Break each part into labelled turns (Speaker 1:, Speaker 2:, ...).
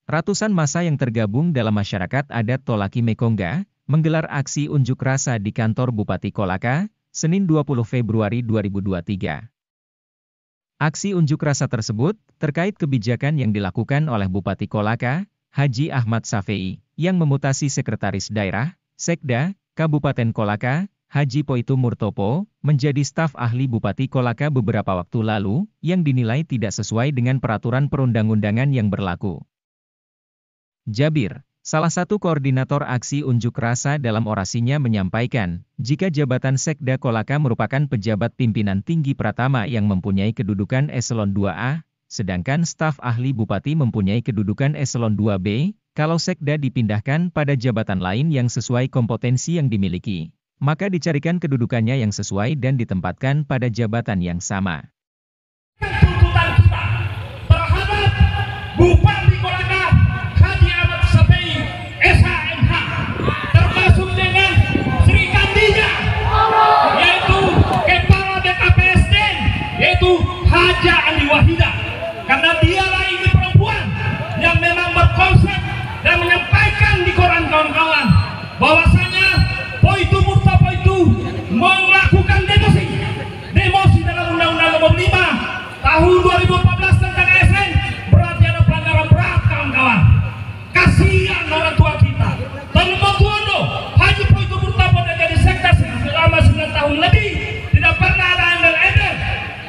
Speaker 1: Ratusan massa yang tergabung dalam masyarakat adat Tolaki Mekongga, menggelar aksi unjuk rasa di kantor Bupati Kolaka, Senin 20 Februari 2023. Aksi unjuk rasa tersebut, terkait kebijakan yang dilakukan oleh Bupati Kolaka, Haji Ahmad Safei, yang memutasi Sekretaris Daerah, Sekda, Kabupaten Kolaka, Haji Poitu Murtopo, menjadi staf ahli Bupati Kolaka beberapa waktu lalu, yang dinilai tidak sesuai dengan peraturan perundang-undangan yang berlaku. Jabir, salah satu koordinator aksi unjuk rasa dalam orasinya menyampaikan, jika jabatan Sekda Kolaka merupakan pejabat pimpinan tinggi pratama yang mempunyai kedudukan eselon 2A, sedangkan staf ahli Bupati mempunyai kedudukan eselon 2B, kalau Sekda dipindahkan pada jabatan lain yang sesuai kompetensi yang dimiliki, maka dicarikan kedudukannya yang sesuai dan ditempatkan pada jabatan yang sama.
Speaker 2: Tuntutan kita terhadap Bupati Kolaka Haji Ahmad Safei, SHMH, termasuk dengan Sri Kandinya, yaitu Kepala BKPSDM, yaitu Haja Ali Wahida, karena dialah ini perempuan yang memang berkonsep dan menyampaikan di koran kawan-kawan bahwasanya Poitu Murtopo itu melakukan demosi dalam Undang-Undang Nomor 5 Tahun 2014 tentang ASN, berarti ada pelanggaran berat kawan-kawan. Kasihan orang tua kita. Termotuono, Haji Poitu Murtopo dan jadi sekda selama 9 tahun lebih, tidak pernah ada embel-embel,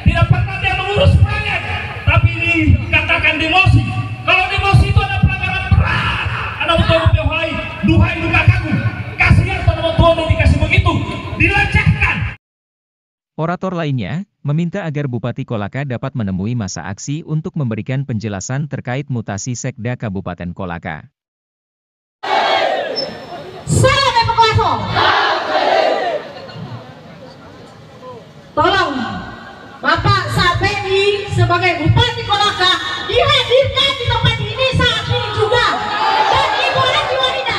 Speaker 2: tidak pernah dia mengurus proyek, tapi ini katakan demosi. Kalau demosi itu ada pelanggaran berat, ada betul-betul duhai duka kaku. Kasihan Termotuono dikasih begitu, dilecehkan.
Speaker 1: Orator lainnya, meminta agar Bupati Kolaka dapat menemui masa aksi untuk memberikan penjelasan terkait mutasi Sekda Kabupaten Kolaka.
Speaker 3: Salam evakuasi. Tolong, Bapak Safei sebagai Bupati Kolaka dihadirkan di tempat ini saat ini juga. Dan Ibu Haji Wahida.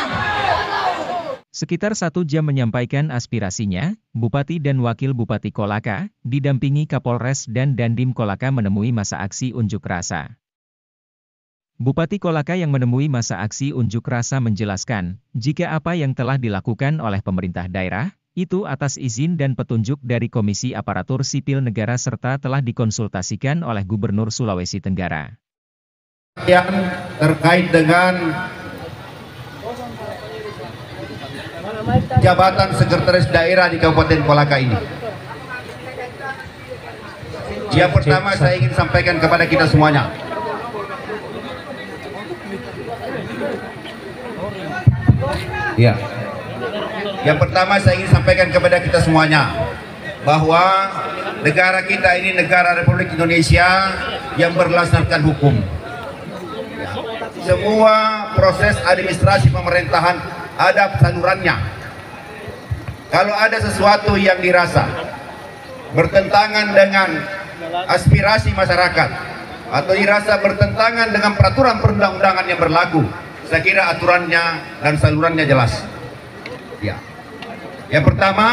Speaker 1: Sekitar 1 jam menyampaikan aspirasinya, Bupati dan Wakil Bupati Kolaka, didampingi Kapolres dan Dandim Kolaka menemui masa aksi unjuk rasa. Bupati Kolaka yang menemui masa aksi unjuk rasa menjelaskan, jika apa yang telah dilakukan oleh pemerintah daerah, itu atas izin dan petunjuk dari Komisi Aparatur Sipil Negara serta telah dikonsultasikan oleh Gubernur Sulawesi Tenggara.
Speaker 4: Yang terkait dengan jabatan sekretaris daerah di Kabupaten Kolaka ini. Yang pertama saya ingin sampaikan kepada kita semuanya. Ya. Yang pertama saya ingin sampaikan kepada kita semuanya bahwa negara kita ini negara Republik Indonesia yang berlandaskan hukum. Semua proses administrasi pemerintahan ada salurannya. Kalau ada sesuatu yang dirasa bertentangan dengan aspirasi masyarakat atau dirasa bertentangan dengan peraturan perundang-undangan yang berlaku, saya kira aturannya dan salurannya jelas. Ya. Yang pertama,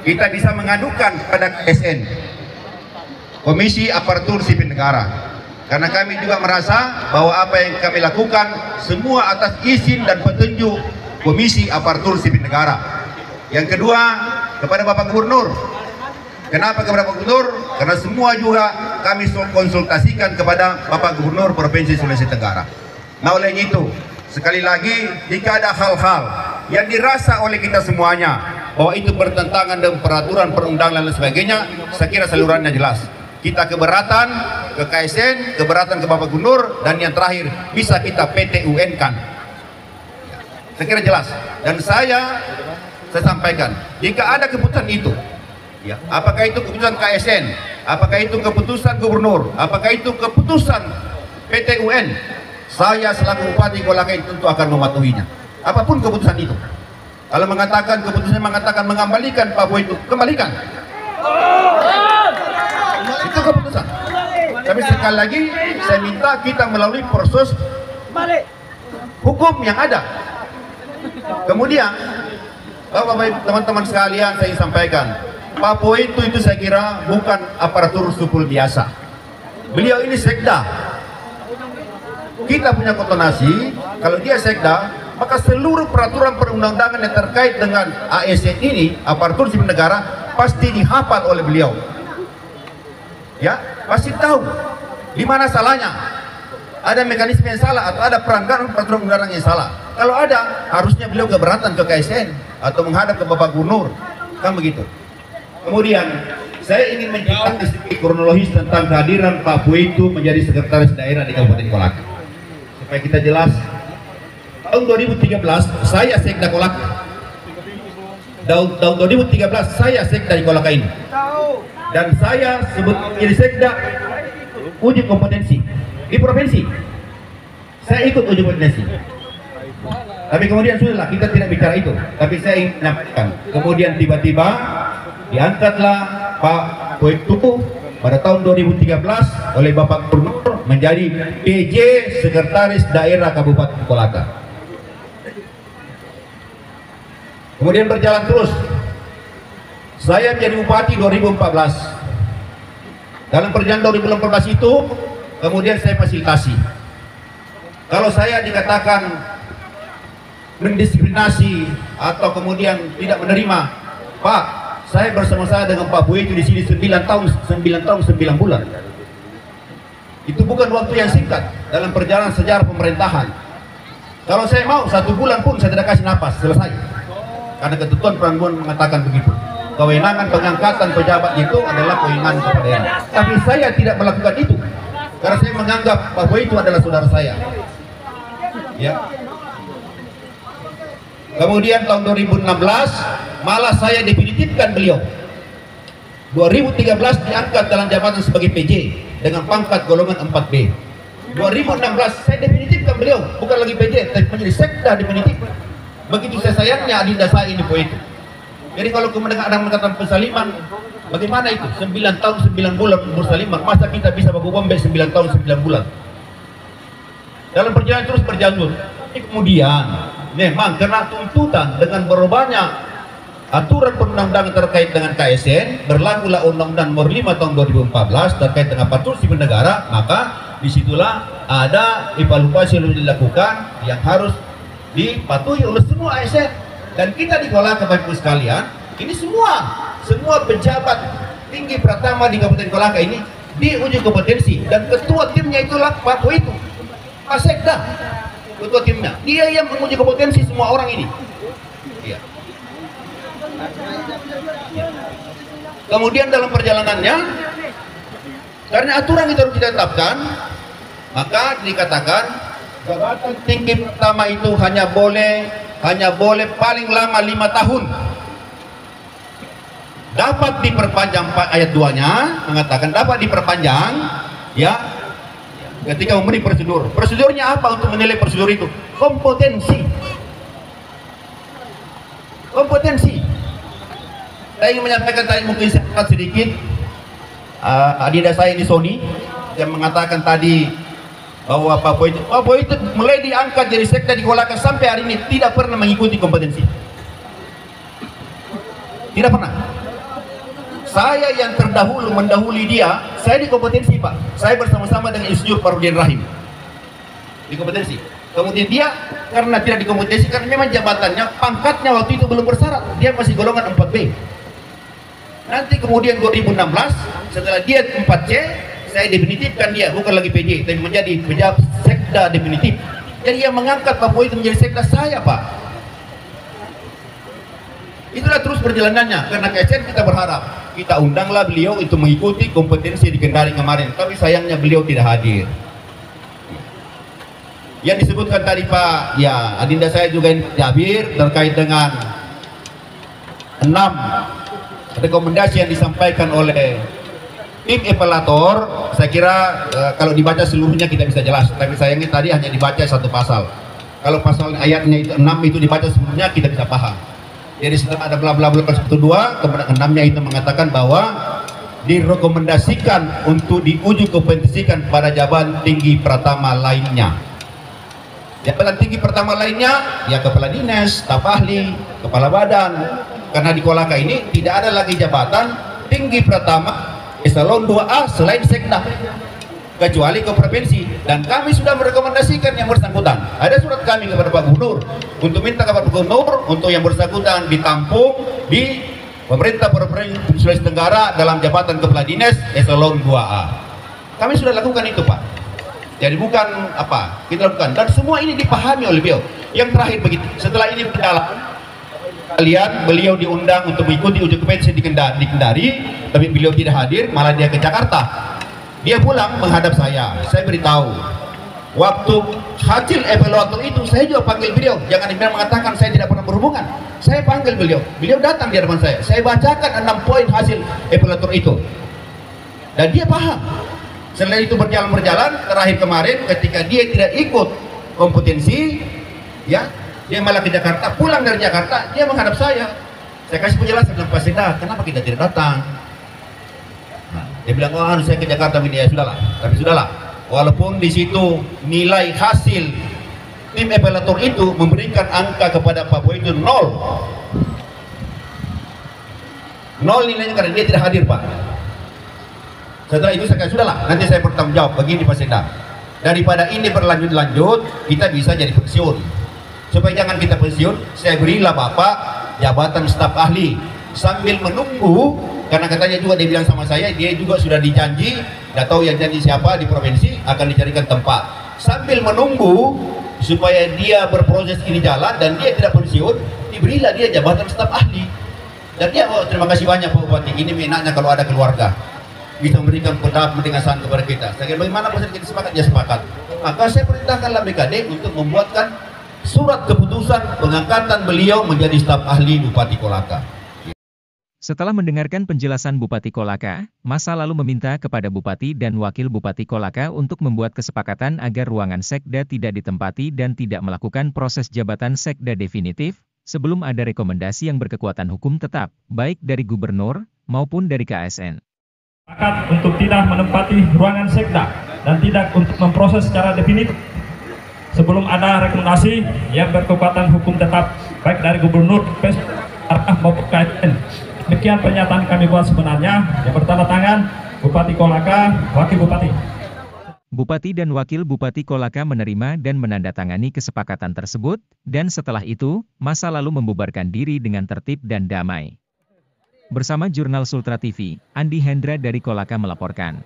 Speaker 4: kita bisa mengadukan pada KSN, Komisi Aparatur Sipil Negara, karena kami juga merasa bahwa apa yang kami lakukan semua atas izin dan petunjuk Komisi Aparatur Sipil Negara. Yang kedua, kepada Bapak Gubernur. Kenapa kepada Bapak Gubernur? Karena semua juga kami konsultasikan kepada Bapak Gubernur Provinsi Sulawesi Tenggara. Nah, oleh itu, sekali lagi, jika ada hal-hal yang dirasa oleh kita semuanya bahwa itu bertentangan dengan peraturan perundangan dan sebagainya, saya kira salurannya jelas. Kita keberatan ke KSN, keberatan ke Bapak Gubernur, dan yang terakhir bisa kita PT-UN-kan. Saya kira jelas. Dan saya sampaikan, jika ada keputusan itu, ya, apakah itu keputusan KSN, apakah itu keputusan Gubernur, apakah itu keputusan PT-UN, saya selaku Bupati Kolaka tentu akan mematuhinya. Apapun keputusan itu. Kalau mengatakan keputusan mengatakan mengembalikan Pak Boy itu, kembalikan. Itu keputusan. Tapi sekali lagi saya minta kita melalui proses hukum yang ada. Kemudian Bapak-bapak, teman-teman sekalian, saya ingin sampaikan, Pak Poitu itu saya kira bukan aparatur sipil biasa. Beliau ini sekda. kita punya koordinasi. Kalau dia sekda, maka seluruh peraturan perundang-undangan yang terkait dengan ASN ini, aparatur sipil negara, pasti dihafal oleh beliau. Ya, pasti tahu di mana salahnya. Ada mekanisme yang salah atau ada pelanggaran peraturan perundang-undangan yang salah. Kalau ada, harusnya beliau keberatan ke KSN atau menghadap ke Bapak Gubernur, kan begitu. Kemudian saya ingin menceritakan sedikit kronologis tentang kehadiran Pak Boyito menjadi sekretaris daerah di Kabupaten Kolaka. Supaya kita jelas, tahun 2013 saya sekda Kolaka. Tahun 2013 saya sekda di Kolaka ini. Dan saya sebut jadi sekda uji kompetensi di provinsi. Saya ikut uji kompetensi. Tapi kemudian sudahlah, kita tidak bicara itu. Tapi saya ingin menyampaikan. Kemudian tiba-tiba diangkatlah Pak Boyito pada tahun 2013 oleh Bapak Gubernur menjadi PJ Sekretaris Daerah Kabupaten Kolaka. Kemudian berjalan terus. Saya menjadi Bupati 2014. Dalam perjalanan 2014 itu, kemudian saya fasilitasi. Kalau saya dikatakan mendiskriminasi atau kemudian tidak menerima, Pak, saya bersama-sama dengan Pak Boyito di sini 9 tahun 9 bulan. Itu bukan waktu yang singkat dalam perjalanan sejarah pemerintahan. Kalau saya mau 1 bulan pun saya tidak kasih napas, selesai. Karena ketentuan perangguan mengatakan begitu. Kewenangan pengangkatan pejabat itu adalah kewenangan kepala daerah. Tapi saya tidak melakukan itu karena saya menganggap Pak Boyito adalah saudara saya. Ya. Kemudian tahun 2016 malah saya definitifkan beliau. 2013 diangkat dalam jabatan sebagai PJ dengan pangkat golongan 4B. 2016 saya definitifkan beliau, bukan lagi PJ, tapi menjadi sekda definitif. Begitu saya sayangnya adinda saya ini Boyito. Jadi kalau kemudian ada mengatakan persaliman, bagaimana itu? 9 tahun 9 bulan bersaliman, masa kita bisa baku bombe 9 tahun 9 bulan? Dalam perjalanan terus berjalan. Kemudian memang karena tuntutan dengan berubahnya aturan perundang-undangan terkait dengan KSN, berlakulah Undang-Undang Nomor 5 tahun 2014 terkait dengan aparatur sipil negara, maka disitulah ada evaluasi yang dilakukan yang harus dipatuhi oleh semua ASN. Dan kita di Kolaka, Bapak Ibu sekalian, ini semua pejabat tinggi pertama di Kabupaten Kolaka ini diuji kompetensi, dan ketua timnya itulah Pak Boyito, Pak Sekda, ketua timnya. Dia yang menguji kompetensi semua orang ini. Ya. Kemudian dalam perjalanannya, karena aturan itu harus ditetapkan, maka dikatakan jabatan tinggi pertama itu hanya boleh paling lama 5 tahun. Dapat diperpanjang, ayat 2-nya mengatakan dapat diperpanjang ya ketika memberi prosedur. Prosedurnya apa untuk menilai prosedur itu? Kompetensi. Saya ingin menyampaikan tadi mungkin sedikit adinda saya di Sony yang mengatakan tadi bahwa Pak Boyito mulai diangkat jadi sekda di Kolaka sampai hari ini tidak pernah mengikuti kompetensi. Tidak pernah. Saya yang mendahului dia, saya di kompetensi Pak. Saya bersama-sama dengan Insinyur Farudin Rahim di kompetensi. Kemudian dia karena tidak dikompetensi, karena memang jabatannya, pangkatnya waktu itu belum bersyarat, dia masih golongan 4B. Nanti kemudian 2016 setelah dia 4C, saya definitifkan dia, bukan lagi PJ, tapi menjadi pejabat sekda definitif. Jadi yang mengangkat Pak Boyito menjadi sekda saya, Pak. Itulah terus perjalanannya. Karena KSN kita berharap, kita undanglah beliau itu mengikuti kompetensi di Kendari kemarin. Tapi sayangnya beliau tidak hadir. Yang disebutkan tadi Pak, ya adinda saya juga hadir terkait dengan 6 rekomendasi yang disampaikan oleh tim evaluator. Saya kira kalau dibaca seluruhnya kita bisa jelas, tapi sayangnya tadi hanya dibaca satu pasal. Kalau pasal ayatnya itu 6 itu dibaca seluruhnya kita bisa paham. Jadi setelah ada bla bla bla 1, 2, kemudian 6-nya itu mengatakan bahwa direkomendasikan untuk diuji kompetensikan pada jabatan tinggi pertama lainnya. Jabatan tinggi pertama lainnya ya kepala dinas, staf ahli, kepala badan. Karena di Kolaka ini tidak ada lagi jabatan tinggi pertama eselon 2A selain sekda. kecuali ke provinsi. Dan kami sudah merekomendasikan yang bersangkutan. Ada surat kami kepada Pak Gubernur untuk minta kepada Pak Gubernur untuk yang bersangkutan ditampung di pemerintah Provinsi Sulawesi Tenggara dalam jabatan kepala dinas eselon 2A. Kami sudah lakukan itu, Pak. Jadi bukan apa kita lakukan, dan semua ini dipahami oleh beliau. Yang terakhir begitu, setelah ini berjalan, lihat beliau diundang untuk mengikuti uji kompetensi di Kendari, tapi beliau tidak hadir, malah dia ke Jakarta. Dia pulang menghadap saya beritahu. Waktu hasil evaluator itu saya juga panggil beliau. Jangan dibilang mengatakan saya tidak pernah berhubungan. Saya panggil beliau. Beliau datang di hadapan saya. Saya bacakan 6 poin hasil evaluator itu. Dan dia paham. Setelah itu berjalan, terakhir kemarin ketika dia tidak ikut kompetensi, ya, dia malah ke Jakarta, pulang dari Jakarta, dia menghadap saya. Saya kasih penjelasan dengan Pak Seda, kenapa kita tidak datang? Nah, dia bilang, oh saya ke Jakarta, ya sudahlah. Tapi sudahlah, walaupun di situ nilai hasil tim evaluator itu memberikan angka kepada Pak Boy itu 0 nilainya karena dia tidak hadir, Pak. Setelah itu saya kata, sudahlah, nanti saya bertanggung jawab. Begini Pak Seda, daripada ini berlanjut-lanjut, kita bisa jadi pensiun. Supaya jangan kita pensiun, saya berilah Bapak jabatan staf ahli sambil menunggu, karena katanya juga dia bilang sama saya, dia juga sudah dijanji, tidak tahu yang janji siapa di provinsi, akan dicarikan tempat. Sambil menunggu supaya dia berproses ini jalan dan dia tidak pensiun, diberilah dia jabatan staf ahli. Dan dia, oh terima kasih banyak Pak Bupati, ini enaknya kalau ada keluarga bisa memberikan pendampingan kepada kita. Saya kira bagaimana proses kita sepakat, ya sepakat. Maka saya perintahkanlah BKD untuk membuatkan surat keputusan pengangkatan beliau menjadi staf ahli Bupati Kolaka.
Speaker 1: Setelah mendengarkan penjelasan Bupati Kolaka, masa lalu meminta kepada Bupati dan Wakil Bupati Kolaka untuk membuat kesepakatan agar ruangan Sekda tidak ditempati dan tidak melakukan proses jabatan Sekda definitif, sebelum ada rekomendasi yang berkekuatan hukum tetap, baik dari Gubernur maupun dari KSN.
Speaker 2: Sepakat untuk tidak menempati ruangan Sekda dan tidak untuk memproses secara definitif sebelum ada rekomendasi yang berkekuatan hukum tetap baik dari Gubernur maupun KSN. Demikian pernyataan kami buat sebenarnya, yang bertanda tangan Bupati Kolaka, Wakil Bupati.
Speaker 1: Bupati dan Wakil Bupati Kolaka menerima dan menandatangani kesepakatan tersebut, dan setelah itu, masa lalu membubarkan diri dengan tertib dan damai. Bersama Jurnal Sultra TV, Andi Hendra dari Kolaka melaporkan.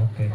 Speaker 2: Oke.